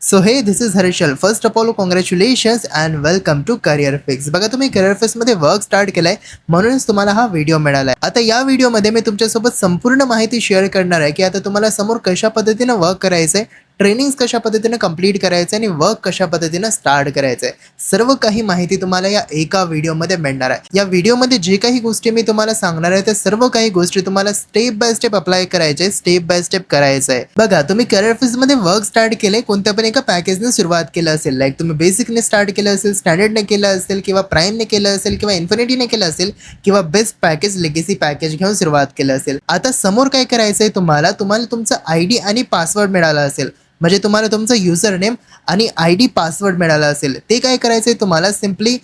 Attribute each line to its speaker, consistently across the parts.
Speaker 1: So hey this is Harshal. First of all congratulations and welcome to career fix. बघा तुम्ही career फिक्समध्ये work start केलाय म्हणूनच तुम्हाला हा व्हिडिओ मिळालाय. आता या व्हिडिओमध्ये मी तुमच्यासोबत संपूर्ण माहिती शेअर करणार आहे की आता तुम्हाला समोर कशा पद्धतीने वर्क करायचंय, ट्रेनिंग्स कशा पद्धतीने कंप्लीट करायचं आणि वर्क कशा पद्धतीने स्टार्ट करायचंय. सर्व काही माहिती तुम्हाला या एका व्हिडिओमध्ये मिळणार आहे. या व्हिडिओमध्ये जे काही गोष्टी मी तुम्हाला सांगणार आहे त्या सर्व काही गोष्टी तुम्हाला स्टेप बाय स्टेप अप्लाय करायचे, स्टेप बाय स्टेप करायचं आहे. बघा तुम्ही करिअर फिक्स मध्ये वर्क स्टार्ट केले, कोणत्या पण एका पॅकेजने सुरुवात केलं असेल, लाईक तुम्ही बेसिकने स्टार्ट केलं असेल, स्टँडर्डने केलं असेल किंवा प्राईमने केलं असेल किंवा इन्फिनिटीने केलं असेल किंवा बेस्ट पॅकेज लेगेसी पॅकेज घेऊन सुरुवात केलं असेल. आता समोर काय करायचंय तुम्हाला तुमचा आयडी आणि पासवर्ड मिळाला असेल, म्हणजे तुम्हाला तुमचं युजर नेम आणि आयडी पासवर्ड मिळाला असेल. ते काय करायचंय तुम्हाला सिम्पली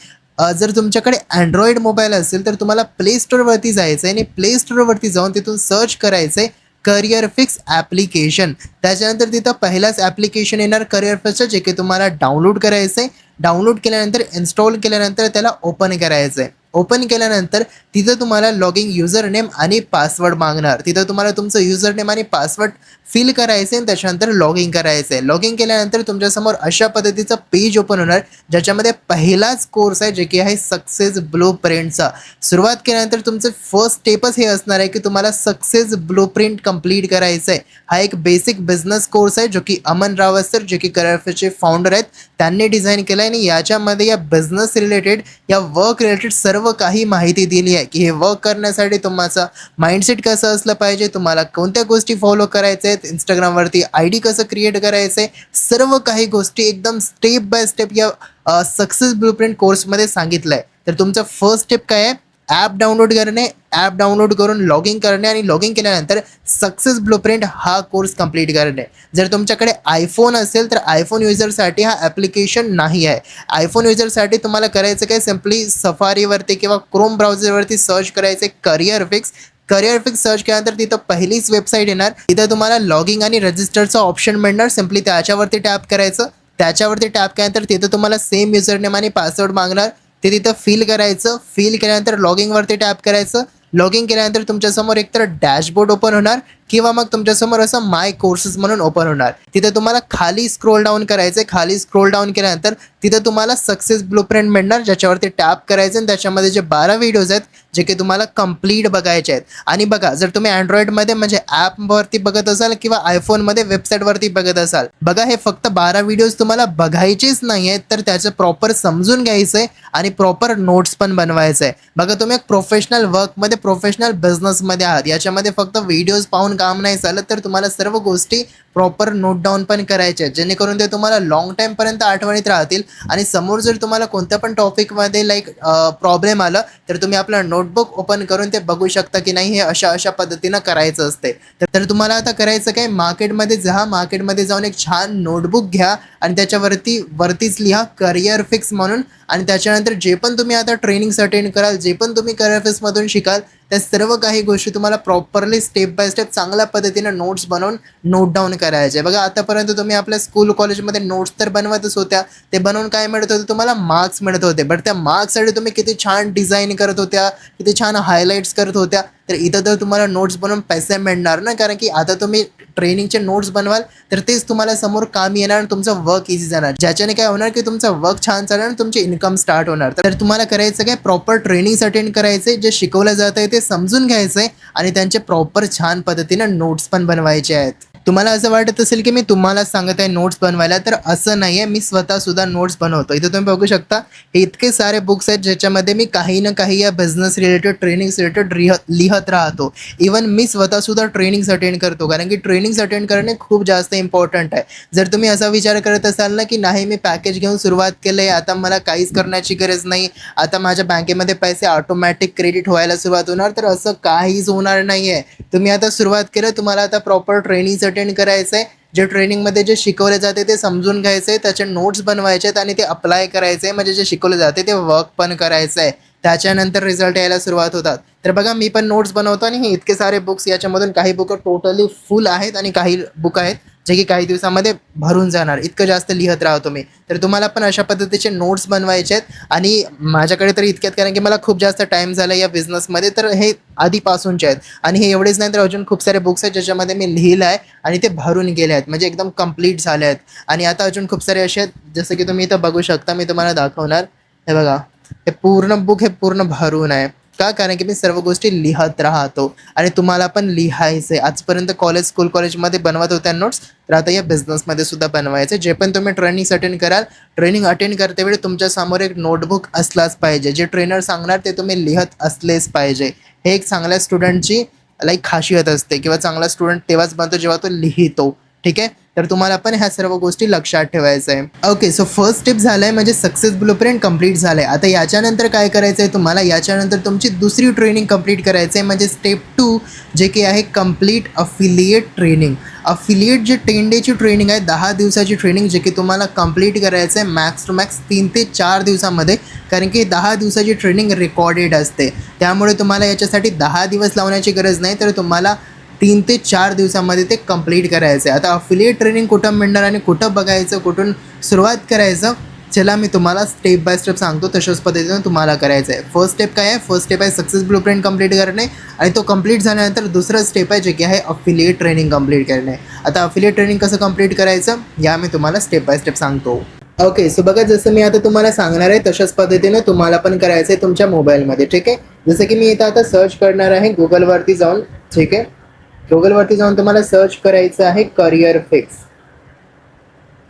Speaker 1: जर तुमच्याकडे अँड्रॉइड मोबाईल असेल तर तुम्हाला प्ले स्टोअरवरती जायचं आहे आणि प्ले स्टोअरवरती जाऊन तिथून सर्च करायचंय करिअर फिक्स ॲप्लिकेशन. त्याच्यानंतर तिथं पहिलाच ॲप्लिकेशन येणार करिअर फिक्सचं, जे की तुम्हाला डाउनलोड करायचं आहे. डाउनलोड केल्यानंतर इन्स्टॉल केल्यानंतर त्याला ओपन करायचं आहे. ओपन केल्यानंतर तिथं तुम्हाला लॉगिंग युजर नेम आणि पासवर्ड मागणार. तिथं तुम्हाला तुमचं युजर नेम आणि पासवर्ड फिल करायचे आणि त्याच्यानंतर लॉगिंग करायचं आहे. लॉगिंग केल्यानंतर तुमच्यासमोर अशा पद्धतीचं पेज ओपन होणार, ज्याच्यामध्ये पहिलाच कोर्स आहे जे की आहे सक्सेस ब्लूप्रिंटचा. सुरुवात केल्यानंतर तुमचं फर्स्ट स्टेपच हे असणार आहे की तुम्हाला सक्सेस ब्लूप्रिंट कंप्लीट करायचं आहे. हा एक बेसिक बिझनेस कोर्स आहे जो की अमन रावत सर, जे की करिअर फिक्सचे फाउंडर आहेत, त्यांनी डिझाईन केला आहे आणि याच्यामध्ये या बिझनेस रिलेटेड, या वर्क रिलेटेड सर्व काही माहिती दिली आहे की हे वर्क करण्यासाठी तुमचा माइंडसेट कसं असलं पाहिजे, तुम्हाला कोणत्या गोष्टी फॉलो करायच्या आहेत, इंस्टाग्रामवरती आयडी कसं क्रिएट करायचं आहे, सर्व काही गोष्टी एकदम स्टेप बाय स्टेप या सक्सेस ब्लूप्रिंट कोर्समध्ये सांगितलं आहे. तर तुमचं फर्स्ट स्टेप काय आहे, ॲप डाउनलोड करणे, ॲप डाउनलोड करून लॉगिंग करणे आणि लॉगिंग केल्यानंतर सक्सेस ब्लूप्रिंट हा कोर्स कंप्लीट करणे. जर तुमच्याकडे आयफोन असेल तर आयफोन युजरसाठी हा ॲप्लिकेशन नाही आहे. आयफोन युजरसाठी तुम्हाला करायचं काय, सिम्पली सफारीवरती किंवा क्रोम ब्राउझरवरती सर्च करायचं career fix. Career fix search केल्यानंतर तिथं पहिलीच वेबसाईट येणार, तिथं तुम्हाला लॉगिंग आणि रजिस्टरचा ऑप्शन मिळणार. सिम्पली त्याच्यावरती टॅप करायचं. त्याच्यावरती टॅप केल्यानंतर तिथं तुम्हाला सेम युजर नेम आणि पासवर्ड मागणार, ते तिथं फिल करायचं. फिल केल्यानंतर लॉगिंगवरती टॅप करायचं. लॉगिंग केल्यानंतर तुमच्यासमोर एकतर डॅशबोर्ड ओपन होणार किंवा मग तुमच्यासमोर असं माय कोर्सेस म्हणून ओपन होणार. तिथे तुम्हाला खाली स्क्रोल डाऊन करायचं. खाली स्क्रोल डाऊन केल्यानंतर तिथं तुम्हाला सक्सेस ब्लूप्रिंट मिळणार, ज्याच्यावरती टॅप करायचं आणि त्याच्यामध्ये जे 12 व्हिडिओज आहेत जे की तुम्हाला कंप्लीट बघायचे आहेत. आणि बघा जर तुम्ही अँड्रॉइडमध्ये म्हणजे ॲपवरती बघत असाल किंवा आयफोनमध्ये वेबसाईटवरती बघत असाल, बघा हे फक्त 12 व्हिडिओज तुम्हाला बघायचेच नाही आहेत, तर त्याचं प्रॉपर समजून घ्यायचं आहे आणि प्रॉपर नोट्स पण बनवायचं आहे. बघा तुम्ही एक प्रोफेशनल वर्कमध्ये, प्रोफेशनल बिझनेसमध्ये आहात, याच्यामध्ये फक्त व्हिडिओज पाहून काम नाही चालत, तर तुम्हाला सर्व गोष्टी प्रॉपर नोट डाऊन पण करायचे आहेत, जेणेकरून ते तुम्हाला लॉंग टाईमपर्यंत आठवणीत राहतील. आणि समोर जर तुम्हाला कोणत्या पण टॉपिकमध्ये लाईक प्रॉब्लेम आलं तर तुम्ही आपला नोटबुक ओपन करून ते बघू शकता की नाही हे अशा अशा पद्धतीनं करायचं असते. तर तुम्हाला आता करायचं काय, मार्केटमध्ये जा, मार्केटमध्ये जाऊन एक छान नोटबुक घ्या आणि वरतीच लिहा करिअर फिक्स म्हणून. आणि त्याच्यानंतर जे पण तुम्ही आता ट्रेनिंग्स अटेंड कराल, जे पण तुम्ही करिअर फिक्समधून शिकाल, त्या सर्व काही गोष्टी तुम्हाला प्रॉपरली स्टेप बाय स्टेप चांगल्या पद्धतीनं नोट्स बनवून नोट डाऊन करायचे. बघा आतापर्यंत तुम्ही आपल्या स्कूल कॉलेजमध्ये नोट्स तर बनवतच होत्या, ते बनवून काय मिळत होतं तुम्हाला, मार्क्स मिळत होते. बट त्या मार्क्ससाठी तुम्ही किती छान डिझाईन करत होत्या, किती छान हायलाईट्स करत होत्या, तर इथं तर तुम्हाला नोट्स बनवून पैसे मिळणार ना, कारण की आता तुम्ही ट्रेनिंगचे नोट्स बनवाल तर तेच तुम्हाला समोर काम येणार आणि तुमचं वर्क इझी जाणार, ज्याच्याने काय होणार की तुमचं वर्क छान चालणार आणि तुमची इन्कम स्टार्ट होणार. तर तुम्हाला करायचं काय, प्रॉपर ट्रेनिंग्स अटेंड करायचे, जे शिकवलं जात आहे ते समजून घ्यायचंय आणि त्यांचे प्रॉपर छान पद्धतीनं नोट्स पण बनवायचे आहेत. तुम्हाला असं वाटत असेल की मी तुम्हाला सांगत आहे नोट्स बनवायला, तर असं नाही आहे, मी स्वतः सुद्धा नोट्स बनवतो. इथं तुम्ही बघू शकता हे इतके सारे बुक्स आहेत ज्याच्यामध्ये मी काही ना काही या बिझनेस रिलेटेड, ट्रेनिंग्स रिलेटेड लिहत राहतो. इवन मी स्वतः सुद्धा ट्रेनिंग्स अटेंड करतो, कारण की ट्रेनिंग्स अटेंड करणे खूप जास्त इम्पॉर्टंट आहे. जर तुम्ही असा विचार करत असाल ना की नाही मी पॅकेज घेऊन सुरुवात केलं आहे, आता मला काहीच करण्याची गरज नाही, आता माझ्या बँकेमध्ये पैसे ऑटोमॅटिक क्रेडिट व्हायला सुरुवात होणार, तर असं काहीच होणार नाही आहे. तुम्ही आता सुरुवात केलं, तुम्हाला आता प्रॉपर ट्रेनिंग्स अटेंड करायचं आहे, जे ट्रेनिंगमध्ये जे शिकवले जाते ते समजून घ्यायचं आहे, त्याचे नोट्स बनवायचे आहेत आणि ते अप्लाय करायचे आहे, म्हणजे जे शिकवले जाते ते वर्क पण करायचं आहे. त्याच्यानंतर रिझल्ट यायला सुरुवात होतात. तर बघा मी पण नोट्स बनवतो आणि हे इतके सारे बुक्स, याच्यामधून काही बुक टोटली फुल आहेत आणि काही बुक आहेत जे की काही दिवसामध्ये भरून जाणार, इतकं जास्त लिहित राहा तुम्ही. तर तुम्हाला पण अशा पद्धतीचे नोट्स बनवायचे आहेत आणि माझ्याकडे तर इतक्यात, कारण की मला खूप जास्त टाईम झाला या बिझनेसमध्ये, तर हे आधीपासूनचे आहेत. आणि हे एवढेच नाही तर अजून खूप सारे बुक्स आहेत ज्याच्यामध्ये मी लिहिलं आहे आणि ते भरून गेले आहेत, म्हणजे एकदम कंप्लीट झाले आहेत. आणि आता अजून खूप सारे असे आहेत, जसं की तुम्ही इथं बघू शकता, मी तुम्हाला दाखवणार. हे बघा, हे पूर्ण बुक हे पूर्ण भरून आहे. का? कारण की मी सर्व गोष्टी लिहत राहतो आणि तुम्हाला पण लिहायचं आहे. आजपर्यंत स्कूल कॉलेजमध्ये बनवत होत्या नोट्स, तर आता या बिझनेसमध्ये सुद्धा बनवायचं. जे पण तुम्ही ट्रेनिंग्स अटेंड कराल, ट्रेनिंग अटेंड करतेवेळी तुमच्यासमोर एक नोटबुक असलाच पाहिजे. जे ट्रेनर सांगणार ते तुम्ही लिहत असलेच पाहिजे. हे एक चांगल्या स्टुडंटची खासियत असते, किंवा चांगला स्टुडंट तेव्हाच बनतो जेव्हा तो लिहितो. ठीक आहे, तर तुम्हाला पण ह्या सर्व गोष्टी लक्षात ठेवायचं आहे. ओके, सो फर्स्ट स्टेप झालाय म्हणजे सक्सेस ब्लूप्रिंट कंप्लीट झालंय. आता याच्यानंतर काय करायचं आहे तुम्हाला, याच्यानंतर तुमची दुसरी ट्रेनिंग कंप्लीट करायचं आहे, म्हणजे स्टेप 2, जे की आहे कंप्लीट अफिलिएट ट्रेनिंग. अफिलिएट जे 10 डेची ट्रेनिंग आहे, 10 दिवसाची ट्रेनिंग, जे की तुम्हाला कंप्लीट करायचं आहे मॅक्स टू मॅक्स 3 ते 4 दिवसामध्ये. कारण की 10 दिवसाची ट्रेनिंग रेकॉर्डेड असते, त्यामुळे तुम्हाला याच्यासाठी 10 दिवस लावण्याची गरज नाही, तर तुम्हाला 3 ते 4 दिवसामध्ये ते कंप्लीट करायचं आहे. आता अफिलिएट ट्रेनिंग कुठं मिळणार आणि कुठं बघायचं, कुठून सुरुवात करायचं, चला मी तुम्हाला स्टेप बाय स्टेप सांगतो. तशाच पद्धतीनं तुम्हाला करायचं आहे. फर्स्ट स्टेप काय आहे? फर्स्ट स्टेप आहे सक्सेस ब्लूप्रिंट कंप्लीट करणे, आणि तो कंप्लीट झाल्यानंतर दुसरं स्टेप आहे जे की आहे अफिलिएट ट्रेनिंग कंप्लीट करणे. आता अफिलिएट ट्रेनिंग कसं कंप्लीट करायचं या मी तुम्हाला स्टेप बाय स्टेप सांगतो. ओके, सो बघा, जसं मी आता तुम्हाला सांगणार आहे तशाच पद्धतीनं तुम्हाला पण करायचं आहे तुमच्या मोबाईलमध्ये. ठीक आहे, जसं की मी इथं आता सर्च करणार आहे गुगलवरती जाऊन. ठीक आहे, गुगलवरती जाऊन तुम्हाला सर्च करायचं आहे करिअर फिक्स.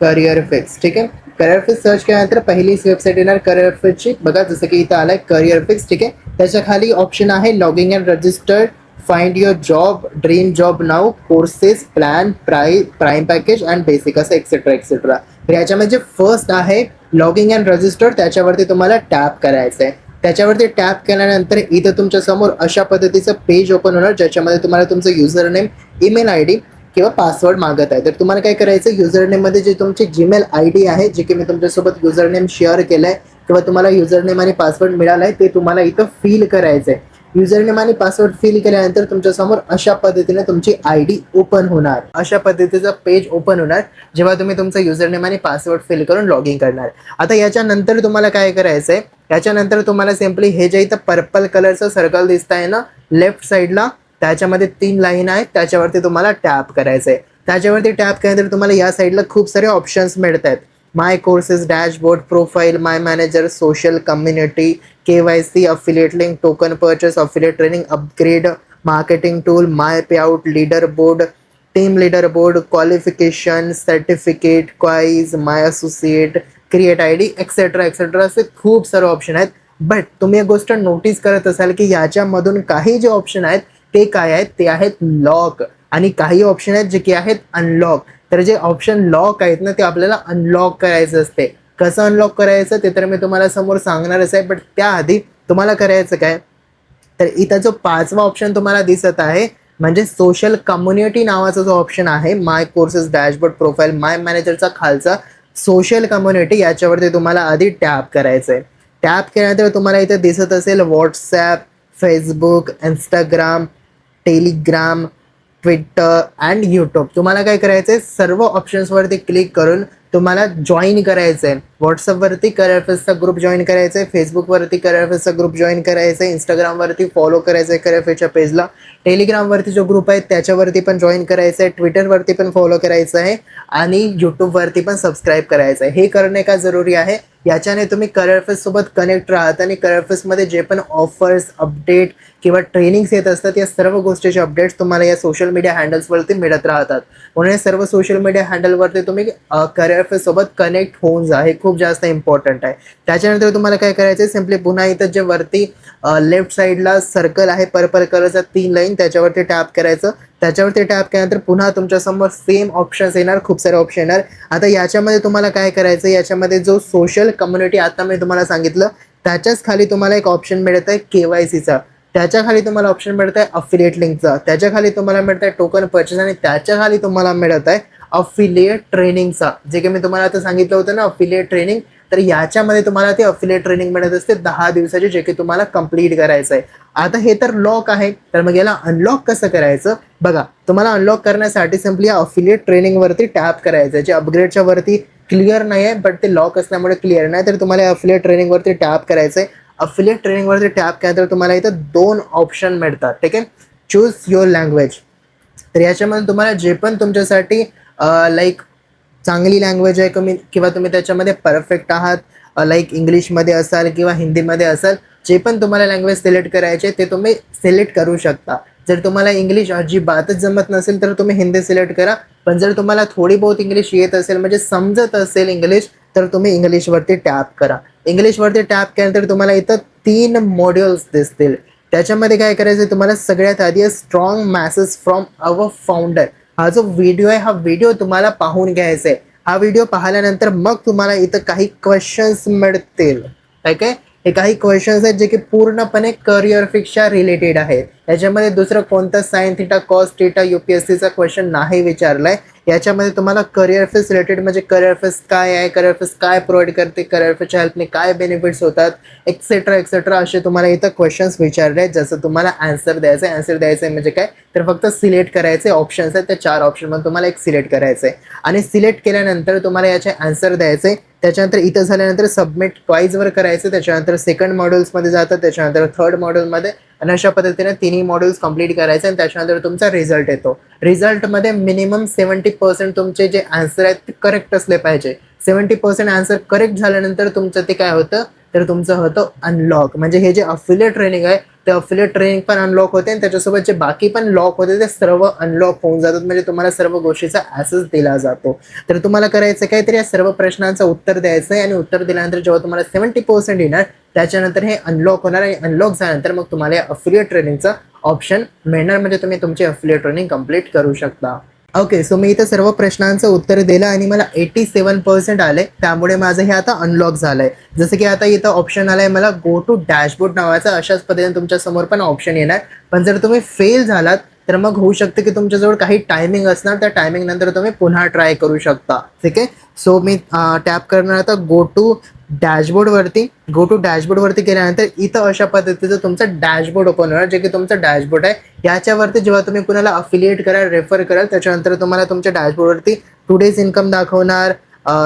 Speaker 1: करिअर फिक्स, ठीक आहे. करिअर फिक्स सर्च केल्यानंतर पहिलीच वेबसाईट येणार करिअर फिक्सची. बघा, जसं की इथं आलाय करिअर फिक्स. ठीक आहे, त्याच्या खाली ऑप्शन आहे logging and registered, find your job, dream job now, courses, plan, prime package and basic, असं एक्सेट्रा एक्सेट्रा. तर याच्यामध्ये जे फर्स्ट आहे लॉगिंग अँड रजिस्टर्ड, त्याच्यावरती तुम्हाला टॅप करायचं आहे. त्याच्यावरती टॅप केल्यानंतर इथं तुमच्या समोर अशा पद्धतीचं पेज ओपन होणार, ज्याच्यामध्ये तुम्हाला तुमचं user name, email I D किंवा पासवर्ड मागत आहे. तर तुम्हाला काय करायचं, युजर नेममध्ये जे तुमची जीमेल आय डी आहे, जे की मी तुमच्यासोबत युजर नेम शेअर केलं आहे किंवा तुम्हाला युजर नेम आणि पासवर्ड मिळाला आहे, ते तुम्हाला इथं फिल करायचं आहे. युजर नेम आणि पासवर्ड फिल केल्यानंतर तुमच्यासमोर अशा पद्धतीने तुमची आय डी ओपन होणार. अशा पद्धतीचं पेज ओपन होणार जेव्हा तुम्ही तुमचं युजर नेम आणि पासवर्ड फिल करून लॉग इन करणार. आता याच्यानंतर तुम्हाला काय करायचं आहे, याच्यानंतर तुम्हाला सिम्पली हे जे इथं पर्पल कलरचं सर्कल दिसत आहे ना लेफ्ट साईडला, त्याच्यामध्ये 3 लाईन आहेत, त्याच्यावरती तुम्हाला टॅप करायचं आहे. त्याच्यावरती टॅप केल्यानंतर तुम्हाला या साईडला खूप सारे ऑप्शन्स मिळत आहेत. My courses, dashboard, profile, my manager, social, community, KYC, affiliate link, token purchase, affiliate training, upgrade, marketing tool, my payout, leader board, team leader board, qualification, certificate, quiz, my associate, create I D, etcetera etcetera, असे खूप सारे option आहेत. But तुम्ही एक गोष्ट notice करत असाल की याच्यामधून काही जे ऑप्शन आहेत ते काय आहेत, ते आहेत लॉक, आणि काही ऑप्शन आहेत जे की आहेत अनलॉक. तर जे ऑप्शन लॉक आहेत ना, ते आपल्याला अनलॉक करायचं असते. कसं अनलॉक करायचं ते तर मी तुम्हाला समोर सांगणारच आहे, बट त्याआधी तुम्हाला करायचं काय, तर इथं जो 5वा ऑप्शन तुम्हाला दिसत आहे म्हणजे सोशल कम्युनिटी नावाचा जो ऑप्शन आहे, माय कोर्सेस, डॅशबोर्ड, प्रोफाईल, माय मॅनेजरचा खालचा सोशल कम्युनिटी, याच्यावरती तुम्हाला आधी टॅप करायचं आहे. टॅप केल्यानंतर तुम्हाला इथं दिसत असेल WhatsApp, Facebook, Instagram, Telegram, Twitter and YouTube. तुम्हाला काय करायचं आहे, सर्व ऑप्शन्सवरती क्लिक करून तुम्हाला जॉईन करायचं आहे. व्हॉट्सअपवरती करिअर फेस्टचा ग्रुप जॉईन करायचा आहे, फेसबुकवरती करिअर फेस्टचा ग्रुप जॉईन करायचा आहे, इंस्टाग्रामवरती फॉलो करायचं आहे करिअर फेस्टच्या पेजला, टेलिग्रामवरती जो ग्रुप आहे त्याच्यावरती पण जॉईन करायचं आहे, ट्विटरवरती पण फॉलो करायचं आहे, आणि यूट्यूबवरती पण सबस्क्राईब करायचं आहे. हे करणे का जरुरी आहे, याच्याने तुम्ही करिअर फेस्टसोबत कनेक्ट राहत आणि करिअर फेस्टमध्ये जे पण ऑफर्स, अपडेट किंवा ट्रेनिंग्स येत असतात, या सर्व गोष्टीचे अपडेट्स तुम्हाला या सोशल मीडिया हँडल्सवरती मिळत राहतात. म्हणून सर्व सोशल मीडिया हँडलवरती तुम्ही करिअर फेस्टसोबत कनेक्ट होऊन जा, हे खूप जास्त इम्पॉर्टंट आहे. त्याच्यानंतर तुम्हाला काय करायचं आहे, सिम्पली पुन्हा इथं जे वरती लेफ्ट साईडला सर्कल आहे पर्पल कलरचा 3 लाईन, त्याच्यावरती टॅप करायचं. त्याच्यावरती टॅप केल्यानंतर पुन्हा तुमच्यासमोर सेम ऑप्शन्स येणार, खूप सारे ऑप्शन येणार. आता याच्यामध्ये तुम्हाला काय करायचं, याच्यामध्ये जो सोशल कम्युनिटी आता मी तुम्हाला सांगितलं त्याच्याच खाली तुम्हाला एक ऑप्शन मिळत आहे KYCचा, त्याच्या खाली तुम्हाला ऑप्शन मिळत आहे अफिलिएट लिंकचा, त्याच्या खाली तुम्हाला मिळत आहे टोकन परचेस, आणि त्याच्या खाली तुम्हाला मिळत आहे अफिलिएट ट्रेनिंगचा, जे की मी तुम्हाला आता सांगितलं होतं ना अफिलिएट ट्रेनिंग, तर याच्यामध्ये तुम्हाला ते अफिलिएट ट्रेनिंग मिळत असते 10 दिवसाचे, जे की तुम्हाला कंप्लीट करायचं आहे. आता हे तर लॉक आहे, तर मग याला अनलॉक कसं करायचं बघा. तुम्हाला अनलॉक करण्यासाठी सिम्पली अफिलिएट ट्रेनिंग वरती टॅप करायचं, जे अपग्रेडच्या वरती क्लिअर नाही आहे, बट ते लॉक असल्यामुळे क्लिअर नाही, तर तुम्हाला अफिलिएट ट्रेनिंग वरती टॅप करायचं आहे. अफिलिएट ट्रेनिंग वरती टॅप केल्यानंतर तुम्हाला इथं 2 ऑप्शन मिळतात, ठीक आहे. Choose your language. तर याच्यामध्ये तुम्हाला जे पण तुमच्यासाठी लाईक चांगली लँग्वेज आहे किंवा तुम्ही त्याच्यामध्ये परफेक्ट आहात, लाईक इंग्लिशमध्ये असाल किंवा हिंदीमध्ये असाल, जे पण तुम्हाला लँग्वेज सिलेक्ट करायचे ते तुम्ही सिलेक्ट करू शकता. जर तुम्हाला इंग्लिश अजिबातच जमत नसेल तर तुम्ही हिंदी सिलेक्ट करा, पण जर तुम्हाला थोडी बहुत इंग्लिश येत असेल, म्हणजे समजत असेल इंग्लिश, तर तुम्ही इंग्लिशवरती टॅप करा. इंग्लिशवरती टॅप केल्यानंतर तुम्हाला इथं 3 मॉड्यूल्स दिसतील. त्याच्यामध्ये काय करायचं तुम्हाला, सगळ्यात आधी strong message from our founder. हा जो व्हिडिओ आहे, हा व्हिडिओ तुम्हाला पाहून घ्यायचा आहे. हा व्हिडिओ पाहिल्यानंतर मग तुम्हाला इथं काही क्वेश्चन्स मिळतील, ठीक आहे. हे काही क्वेश्चन्स आहेत जे की पूर्णपणे करिअर फिक्सच्या रिलेटेड आहेत. याच्यामध्ये दुसरं कोणतं साइन थिटा कॉस थिटा UPSCचा क्वेश्चन नाही विचारलाय. याच्यामध्ये तुम्हाला करिअर फेस रिलेटेड, म्हणजे करिअर फेस काय आहे, करिअर फेस काय प्रोव्हाइड करते, करिअर फेसच्या हेल्पने काय बेनिफिट्स होतात, एक्सेट्रा एक्सेट्रा असे तुम्हाला इथं क्वेश्चन्स विचारले आहेत. जसं तुम्हाला आन्सर द्यायचं आहे. आन्सर द्यायचं आहे म्हणजे काय, तर फक्त सिलेक्ट करायचे ऑप्शन्स आहेत. त्या 4 ऑप्शनमध्ये तुम्हाला एक सिलेक्ट करायचं आहे आणि सिलेक्ट केल्यानंतर तुम्हाला याचे आन्सर द्यायचे आहे. त्याच्यानंतर इथं झाल्यानंतर सबमिट ट्वाईजवर करायचं. त्याच्यानंतर सेकंड मॉड्यूल्समध्ये जातं, त्याच्यानंतर थर्ड मॉड्यूलमध्ये, आणि अशा पद्धतीने 3 मॉड्यूल्स कंप्लीट करायचे. आणि त्याच्यानंतर तुमचा रिझल्ट येतो. रिझल्टमध्ये मिनिमम 70% तुमचे जे आन्सर आहेत ते करेक्ट असले पाहिजे. 70% आन्सर करेक्ट झाल्यानंतर तुमचं ते काय होतं, तर तुमचं होतं अनलॉक. म्हणजे हे जे अफिलिएट ट्रेनिंग आहे, ते अफिलिएट ट्रेनिंग पण अनलॉक होते आणि त्याच्यासोबत जे बाकी पण लॉक होते ते सर्व अनलॉक होऊन जातात. म्हणजे तुम्हाला सर्व गोष्टीचा ॲक्सेस दिला जातो. तर तुम्हाला करायचं काय, तर या सर्व प्रश्नांचं उत्तर द्यायचं आहे आणि उत्तर दिल्यानंतर जेव्हा तुम्हाला 70% येणार, त्याच्यानंतर हे अनलॉक होणार आणि अनलॉक झाल्यानंतर मग तुम्हाला या अफिलिएट ट्रेनिंगचा ऑप्शन मिळणार. म्हणजे तुम्ही तुमची अफिलिएट ट्रेनिंग कंप्लीट करू शकता. ओके, सो मी इथं सर्व प्रश्नांचं उत्तर दिलं आणि मला 87% आले, त्यामुळे माझं हे आता अनलॉक झालंय. जसं की आता इथं ऑप्शन आलाय मला गो टू डॅशबोर्ड नावाचा. अशाच पद्धतीने तुमच्या समोर पण ऑप्शन येणार. पण जर तुम्ही फेल झालात तर मग होऊ शकतं की तुमच्याजवळ काही टायमिंग असणार, त्या टायमिंग नंतर तुम्ही पुन्हा ट्राय करू शकता, ठीक आहे. सो मी टॅप करणार आता गो टू डॅशबोर्डवरती. गो टू डॅशबोर्डवरती केल्यानंतर इथं अशा पद्धतीचं तुमचं डॅशबोर्ड ओपन होणार, जे की तुमचं डॅशबोर्ड आहे. याच्यावरती जेव्हा तुम्ही कुणाला अफिलिएट कराल, रेफर कराल, त्याच्यानंतर तुम्हाला तुमच्या डॅशबोर्डवरती 2 डेज इन्कम दाखवणार,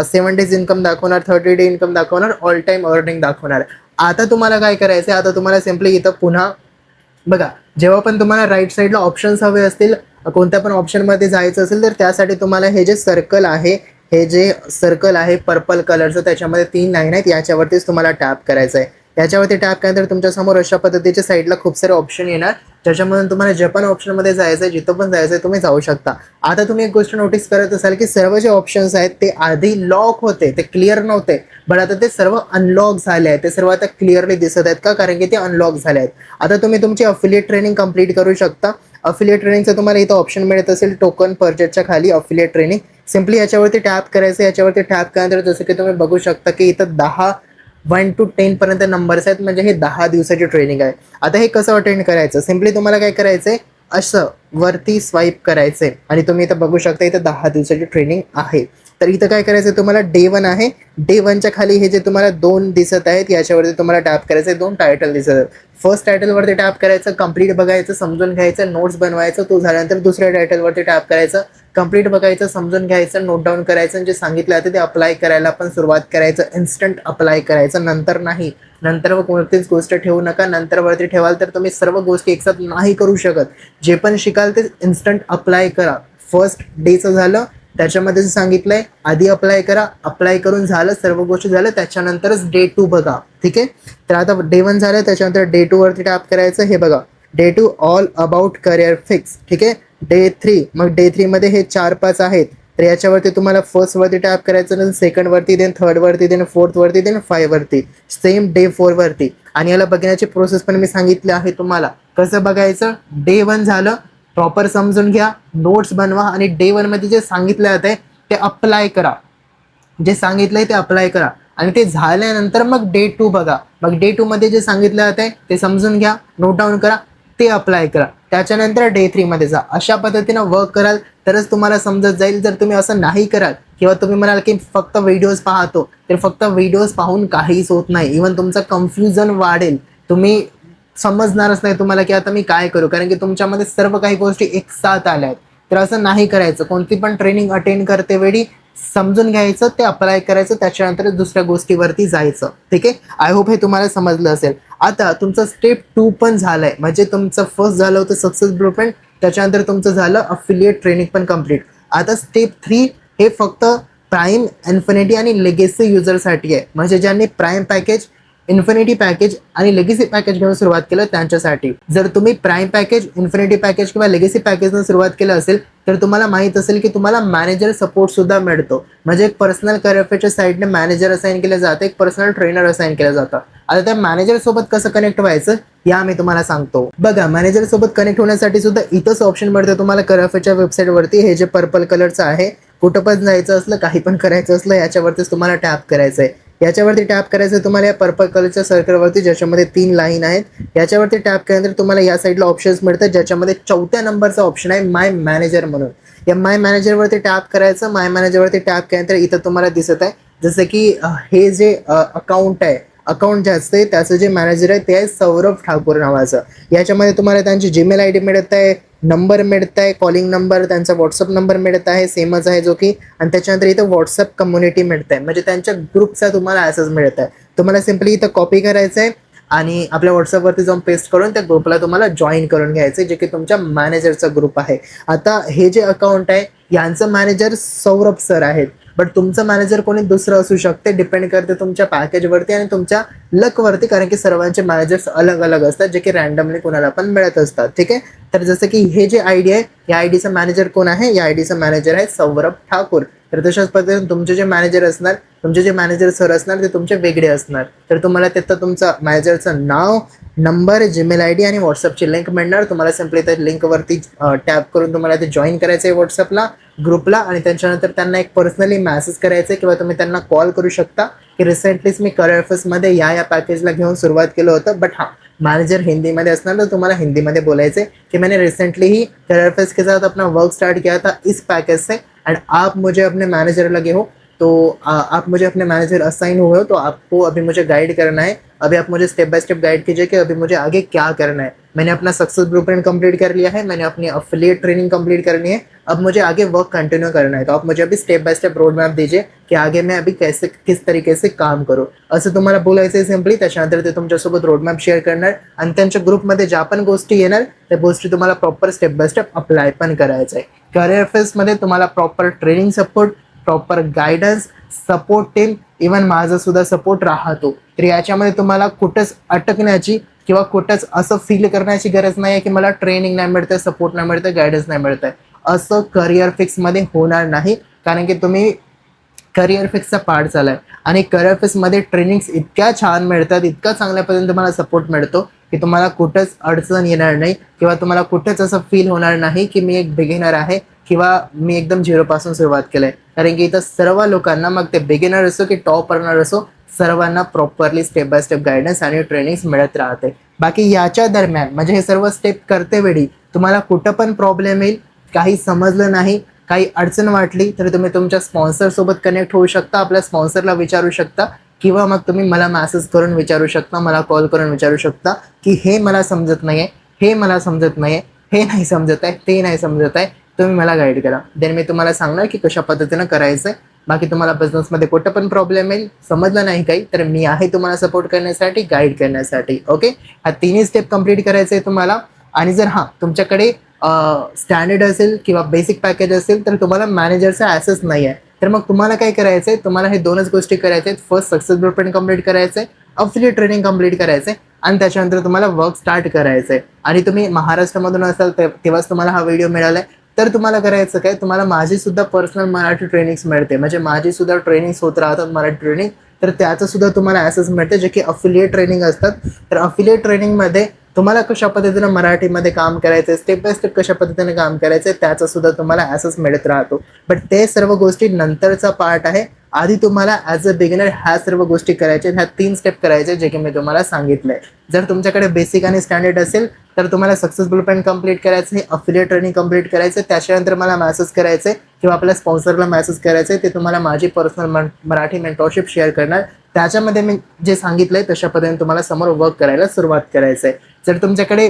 Speaker 1: 7 डेज इन्कम दाखवणार, 30 डे इन्कम दाखवणार, ऑल टाईम अर्निंग दाखवणार. आता तुम्हाला काय करायचं आहे, आता तुम्हाला सिम्पली इथं पुन्हा बघा, जेव्हा पण तुम्हाला राईट साईडला ऑप्शन्स हवे असतील, कोणत्या पण ऑप्शनमध्ये जायचं असेल, तर त्यासाठी तुम्हाला हे जे सर्कल आहे, हे जे सर्कल आहे पर्पल कलरचं, त्याच्यामध्ये 3 लाईन आहेत, याच्यावरतीच तुम्हाला टॅप करायचं आहे. याच्यावरती टॅप केल्यानंतर तुमच्यासमोर अशा पद्धतीच्या साईडला खूप सारे ऑप्शन येणार, ज्याच्यामधून तुम्हाला जे पण ऑप्शनमध्ये जायचं आहे, जिथं पण जायचं आहे तुम्ही जाऊ शकता. आता तुम्ही एक गोष्ट नोटीस करत असाल की सर्व जे ऑप्शन्स आहेत ते आधी लॉक होते, ते क्लिअर नव्हते, बट आता ते सर्व अनलॉक झाले आहेत. ते सर्व आता क्लिअरली दिसत आहेत का, कारण की ते अनलॉक झाले आहेत. आता तुम्ही तुमची अफिलिएट ट्रेनिंग कंप्लीट करू शकता. अफिलिएट ट्रेनिंगचं तुम्हाला इथं ऑप्शन मिळत असेल टोकन परचेसच्या खाली अफिलिएट ट्रेनिंग. सिम्पली याच्यावरती टॅप करायचं. याच्यावरती टॅप केल्यानंतर जसं की तुम्ही बघू शकता की इथं 1 to 10 पर्यंत नंबर्स आहेत, म्हणजे हे 10 दिवसाची ट्रेनिंग आहे. आता हे कसं अटेंड करायचं, सिम्पली तुम्हाला काय करायचंय, असं वरती स्वाईप करायचंय आणि तुम्ही इथं बघू शकता इथं 10 दिवसाची ट्रेनिंग आहे. तर इथं काय करायचं, तुम्हाला डे 1 आहे. डे 1च्या खाली हे जे तुम्हाला 2 दिसत आहेत, याच्यावरती तुम्हाला टॅप करायचं. 2 टायटल दिसत आहेत. फर्स्ट टायटलवरती टॅप करायचं, कंप्लीट बघायचं, समजून घ्यायचं, नोट्स बनवायचं. तो झाल्यानंतर दुसऱ्या टायटलवरती टॅप करायचं, कंप्लीट बघायचं, समजून घ्यायचं, नोट डाऊन करायचं, जे सांगितलं आहे ते अप्लाय करायला पण सुरुवात करायचं. इन्स्टंट अप्लाय करायचं, नंतर नाही. नंतर व कोणतीच गोष्ट ठेवू नका. नंतर वरती ठेवाल तर तुम्ही सर्व गोष्टी एकसाथ नाही करू शकत. जे पण शिकाल ते इन्स्टंट अप्लाय करा. फर्स्ट डेचं झालं, त्याच्यामध्ये जे सांगितलंय आधी अप्लाय करा. अप्लाय करून झालं, सर्व गोष्टी झालं, त्याच्यानंतरच डे 2 बघा, ठीक आहे. तर आता डे 1 झालं, त्याच्यानंतर डे 2 वरती टॅप करायचं. हे बघा, day 2 all about career fix, ठीक आहे. डे 3, मग डे 3 मध्ये हे 4-5 आहेत. तर याच्यावरती तुम्हाला फर्स्ट वरती टॅप करायचं, देन सेकंड वरती, देन थर्ड वरती, देन फोर्थ वरती, देन 5 वरती, सेम डे 4 वरती. आणि याला बघण्याची प्रोसेस पण मी सांगितली आहे तुम्हाला. कसं बघायचं, डे 1 झालं, प्रॉपर समजून घ्या, नोट्स बनवा आणि डे 1 मध्ये जे सांगितलं आहे ते अप्लाय करा. जे सांगितलंय ते अप्लाय करा आणि ते झाल्यानंतर मग डे 2 बघा. मग डे 2 मध्ये जे सांगितलं आहे ते समजून घ्या, नोट डाऊन करा, ते अप्लाय करा. त्याच्यानंतर डे 3 मध्ये जा. अशा पद्धतीनं वर्क कराल तरच तुम्हाला समजत जाईल. जर तुम्ही असं नाही कराल किंवा तुम्ही म्हणाल की फक्त व्हिडिओज पाहतो, तर फक्त व्हिडिओज पाहून काहीच होत नाही. इव्हन तुमचं कन्फ्युजन वाढेल. तुम्ही समजणारच नाही तुम्हाला की आता मी काय करू, कारण की तुमच्यामध्ये सर्व काही गोष्टी एक साथ आल्या आहेत. तर असं नाही करायचं. कोणती पण ट्रेनिंग अटेंड करते वेळी समजून घ्यायचं, ते अप्लाय करायचं, त्याच्यानंतर दुसऱ्या गोष्टीवरती जायचं. ठीक आहे. आय होप हे तुम्हाला समजलं असेल. आता तुमचं स्टेप 2 पण झालंय, म्हणजे तुमचं फर्स्ट झालं होतं सक्सेस ब्लूप्रिंट, त्याच्यानंतर तुमचं झालं अफिलिएट ट्रेनिंग पण कम्प्लीट. आता स्टेप 3 हे फक्त प्राईम, इन्फिनिटी आणि लेगेसी युजरसाठी आहे. म्हणजे ज्यांनी प्राईम पॅकेज, इन्फिनिटी पॅकेज आणि लेगेसी पॅकेज घेऊन सुरुवात केलं त्यांच्यासाठी. जर तुम्ही प्राईम पॅकेज, इन्फिनिटी पॅकेज किंवा लेगेसी पॅकेजनं सुरुवात केलं असेल तर तुम्हाला माहित असेल की तुम्हाला मॅनेजर सपोर्ट सुद्धा मिळतो. म्हणजे एक पर्सनल करिअरच्या साईडने मॅनेजर असाइन केलं जातं, एक पर्सनल ट्रेनर असाइन केलं जातं. आता त्या मॅनेजर सोबत कसं कनेक्ट व्हायचं या मी तुम्हाला सांगतो. बघा, मॅनेजर सोबत कनेक्ट होण्यासाठी सुद्धा इथंच ऑप्शन मिळतं तुम्हाला करिअरच्या वेबसाईटवरती. हे जे पर्पल कलरचं आहे, कुठं पण जायचं असलं, काही पण करायचं असलं, याच्यावरतीच तुम्हाला टॅप करायचं आहे. याच्यावरती टॅप करायचं तुम्हाला या पर्पल कलरच्या सर्कलवरती, ज्याच्यामध्ये 3 लाईन आहेत. याच्यावरती टॅप केल्यानंतर तुम्हाला या साईडला ऑप्शन्स मिळतात, ज्याच्यामध्ये 4थ्या नंबरचा ऑप्शन आहे माय मॅनेजर म्हणून. या माय मॅनेजरवरती टॅप करायचं. माय मॅनेजरवरती टॅप केल्यानंतर इथं तुम्हाला दिसत आहे जसं की हे जे अकाउंट आहे, अकाउंट जे असते त्याचं जे मॅनेजर आहे ते आहे सौरभ ठाकूर नावाचं. याच्यामध्ये तुम्हाला त्यांची जीमेल आय डी मिळत आहे, नंबर मिळत आहे, कॉलिंग नंबर, त्यांचा व्हॉट्सअप नंबर मिळत आहे, सेमच आहे जो की, आणि त्याच्यानंतर इथं व्हॉट्सअप कम्युनिटी मिळत आहे, म्हणजे त्यांच्या ग्रुपचा तुम्हाला ॲक्सेस मिळत आहे. तुम्हाला सिम्पली इथं कॉपी करायचं आहे आणि आपल्या व्हॉट्सअपवरती जाऊन पेस्ट करून त्या ग्रुपला तुम्हाला जॉईन करून घ्यायचं आहे, जे की तुमच्या मॅनेजरचा ग्रुप आहे. आता हे जे अकाउंट आहे यांचं मॅनेजर सौरभ सर आहेत, बट तुमचं मॅनेजर कोणी दुसरं असू शकते. डिपेंड करते तुमच्या पॅकेजवरती आणि तुमच्या लकवरती, कारण की सर्वांचे मॅनेजर्स अलग अलग असतात, जे की रँडमली कोणाला पण मिळत असतात. ठीक आहे. तर जसं की हे जे आय डी आहे, या आय डीचं मॅनेजर कोण आहे, या आय डीचं मॅनेजर आहे सौरभ ठाकूर. तर तशाच पद्धतीने तुमचे जे मॅनेजर असणार, तुमचे जे मॅनेजर सर असणार ते तुमचे वेगळे असणार. तर तुम्हाला तिथं तुमचं मॅनेजरचं नाव, नंबर, जीमेल आय डी आणि व्हॉट्सअपची लिंक मिळणार. तुम्हाला सिम्पली त्या लिंकवरती टॅप करून तुम्हाला ते जॉईन करायचं आहे व्हॉट्सअपला, ग्रुपला, आणि त्याच्यानंतर त्यांना एक पर्सनली मेसेज करायचं आहे किंवा तुम्ही त्यांना कॉल करू शकता की रिसेंटलीच मी करिअर फेस्टमध्ये या पॅकेजला घेऊन सुरुवात केलं होतं, बट हां मॅनेजर हिंदीमध्ये असणार तर तुम्हाला हिंदीमध्ये बोलायचं है कि मैंने रिसेंटली ही करियर फेस्ट के साथ अपना वर्क स्टार्ट किया था इस पैकेज से, एंड आप मुझे अपने मैनेजर लगे हो, तो आप मुझे अपने मैनेजर असाइन हुए हो, तो आपको अभी मुझे गाइड करना है. अभी आप मुझे स्टेप बाय स्टेप गाइड कीजिए कि अभी मुझे आगे क्या करना है. मैंने अपना सक्सेस ब्लूप्रिंट कंप्लीट कर लिया है, मैंने अपनी अफिलिएट ट्रेनिंग कंप्लीट करनी है, अब मुझे आगे वर्क कंटिन्यू करना है. तो आप मुझे अभी step by step road map दीजिए की आगे मैं अभी कैसे, किस तरीके से काम करू, असं तुम्हाला बोलायचं आहे सिम्पली. त्याच्यानंतर ते तुमच्यासोबत रोडमॅप शेअर करणार आणि त्यांच्या ग्रुपमध्ये ज्या पण गोष्टी येणार त्या गोष्टी तुम्हाला proper step by step apply पण करायचं आहे. करिअर फेस्टमध्ये तुम्हाला proper training support, proper guidance, support team, even माझा सुद्धा सपोर्ट राहतो. तर याच्यामध्ये तुम्हाला कुठंच अटकण्याची किंवा कुठंच असं फील करण्याची गरज नाही आहे की मला ट्रेनिंग नाही मिळतं, सपोर्ट नाही मिळतं, गायडन्स नाही मिळतं. असं करिअर फिक्समध्ये होणार नाही, कारण की तुम्ही करिअर फिक्सचा पार्ट झाला आहे आणि करिअर फिक्समध्ये ट्रेनिंग्स इतक्या छान मिळतात, इतका चांगल्या पद्धतीने तुम्हाला सपोर्ट मिळतो की तुम्हाला कुठंच अडचण येणार नाही किंवा तुम्हाला कुठंच असं फील होणार नाही की मी एक बिगिनर आहे किंवा मी एकदम झिरोपासून सुरुवात केलं आहे. कारण की इथं सर्व लोकांना, मग ते बिगिनर असो की टॉप रनर असो, सर्वांना properly step by step guidance आणि ट्रेनिंग्स मिळत राहते. बाकी याच्या दरम्यान म्हणजे हे सर्व स्टेप करते वेळी तुम्हाला कुठं पण प्रॉब्लेम येईल, काही समजलं नाही, काही अडचण वाटली तर तुम्ही तुमच्या स्पॉन्सरसोबत कनेक्ट होऊ शकता, आपल्या स्पॉन्सरला विचारू शकता किंवा मग तुम्ही मला मेसेज करून विचारू शकता, मला कॉल करून विचारू शकता की हे मला समजत नाही आहे, हे मला समजत नाही आहे, हे नाही समजत आहे, ते नाही समजत आहे, तुम्ही मला गाईड करा. देन मी तुम्हाला सांगणार की कशा पद्धतीनं करायचं आहे. बाकी तुम्हाला बिझनेसमध्ये कुठं पण प्रॉब्लेम येईल, समजलं नाही काही, तर मी आहे तुम्हाला सपोर्ट करण्यासाठी, गाईड करण्यासाठी. ओके, हा तिन्ही स्टेप कंप्लीट करायचं आहे तुम्हाला. आणि जर हां तुमच्याकडे स्टँडर्ड असेल किंवा बेसिक पॅकेज असेल तर तुम्हाला मॅनेजरचा ॲसेस नाही आहे, तर मग तुम्हाला काय करायचं आहे, तुम्हाला हे दोनच गोष्टी करायच्या आहेत. फर्स्ट सक्सेस ब्लूप्रिंट कंप्लीट करायचं आहे, अफिलिएट ट्रेनिंग कंप्लीट करायचं आहे आणि त्याच्यानंतर तुम्हाला वर्क स्टार्ट करायचं आहे. आणि तुम्ही महाराष्ट्रामधून असाल तेव्हाच तुम्हाला हा व्हिडिओ मिळाला आहे. तर तुम्हाला करायचं काय, तुम्हाला माझी सुद्धा पर्सनल मराठी ट्रेनिंग्स मिळते, म्हणजे माझी सुद्धा ट्रेनिंग्स होत राहतात मराठी ट्रेनिंग, तर त्याचं सुद्धा तुम्हाला ॲसेस मिळते जे की अफिलिएट ट्रेनिंग असतात. तर अफिलिएट ट्रेनिंगमध्ये तुम्हाला कशा पद्धतीनं मराठीमध्ये काम करायचं आहे, स्टेप बाय स्टेप कशा पद्धतीने काम करायचं आहे त्याचा सुद्धा तुम्हाला ॲसेस मिळत राहतो. बट ते सर्व गोष्टी नंतरचा पार्ट आहे. आधी तुम्हाला ॲज अ बिगिनर ह्या सर्व गोष्टी करायच्या, ह्या 3 स्टेप करायचे जे की मी तुम्हाला सांगितलंय. जर तुमच्याकडे बेसिक आणि स्टँडर्ड असेल तर तुम्हाला सक्सेस ब्लूप्रिंट कंप्लीट करायचं आहे, अफिलिएट ट्रेनिंग कंप्लीट करायचं आहे, त्याच्यानंतर मला मेसेज करायचं आहे किंवा आपल्या स्पॉन्सरला मेसेज करायचं आहे. ते तुम्हाला माझी पर्सनल मराठी मेंटॉरशिप शेअर करणार. त्याच्यामध्ये मी जे सांगितलंय तशा पद्धतीने तुम्हाला समोर वर्क करायला सुरुवात करायचं आहे. जर तुमच्याकडे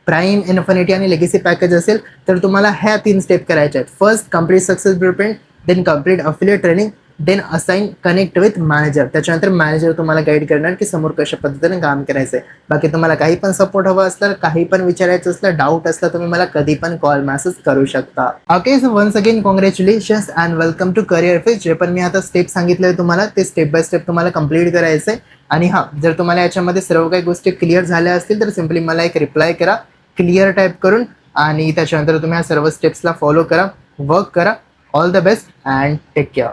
Speaker 1: प्राईम, इन्फिनिटी आणि लेगेसी पॅकेज असेल तर तुम्हाला ह्या 3 स्टेप करायच्या आहेत. First complete success blueprint, then complete affiliate training, then assign connect with manager. त्याच्यानंतर मॅनेजर तुम्हाला गाईड करणार की समोर कशा पद्धतीने काम करायचं आहे. बाकी तुम्हाला काही पण सपोर्ट हवा असला, काही पण विचारायचं असलं, डाऊट असला, तुम्ही मला कधी पण कॉल मेसेज करू शकता. Okay, so once again congratulations and welcome to career Fix. जे पण मी आता स्टेप सांगितले तुम्हाला ते स्टेप बाय स्टेप तुम्हाला कंप्लीट करायचं आहे. आणि हां, जर तुम्हाला याच्यामध्ये सर्व काही गोष्टी क्लिअर झाल्या असतील तर सिम्पली मला एक रिप्लाय करा क्लिअर टाईप करून, आणि त्याच्यानंतर तुम्ही या सर्व स्टेप्सला फॉलो करा, वर्क करा. All the best and take care.